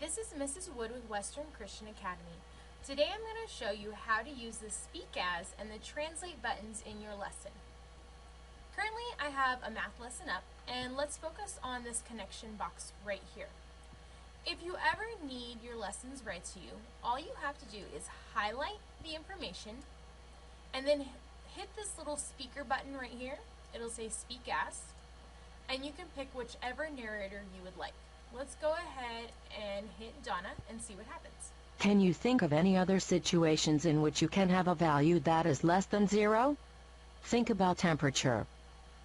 This is Mrs. Wood with Western Christian Academy. Today I'm going to show you how to use the Speak As and the Translate buttons in your lesson. Currently I have a math lesson up, and let's focus on this connection box right here. If you ever need your lessons read to you, all you have to do is highlight the information and then hit this little speaker button right here. It'll say Speak As, and you can pick whichever narrator you would like. Let's go ahead and hit Donna and see what happens. Can you think of any other situations in which you can have a value that is less than 0? Think about temperature.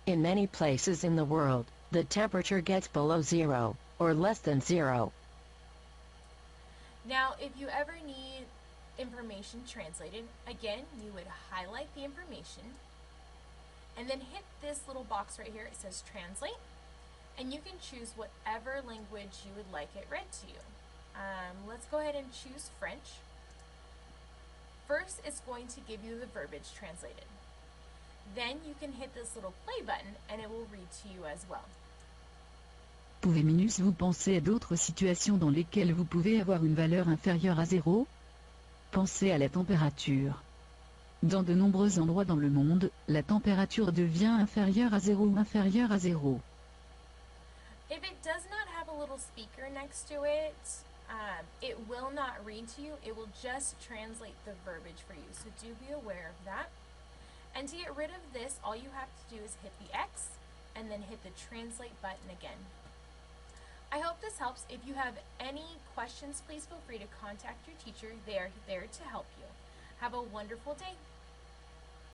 In many places in the world, the temperature gets below 0, or less than 0. Now, if you ever need information translated, again, you would highlight the information and then hit this little box right here. It says Translate, and you can choose whatever language you would like it read to you. Let's go ahead and choose French. First, it's going to give you the verbiage translated. Then you can hit this little play button and it will read to you as well. Pouvez-vous penser à d'autres situations dans lesquelles vous pouvez avoir une valeur inférieure à 0? Pensez à la température. Dans de nombreux endroits dans le monde, la température devient inférieure à 0 ou inférieure à 0. If it does not have a little speaker next to it, it will not read to you. It will just translate the verbiage for you. So do be aware of that. And to get rid of this, all you have to do is hit the X and then hit the translate button again. I hope this helps. If you have any questions, please feel free to contact your teacher. They are there to help you. Have a wonderful day.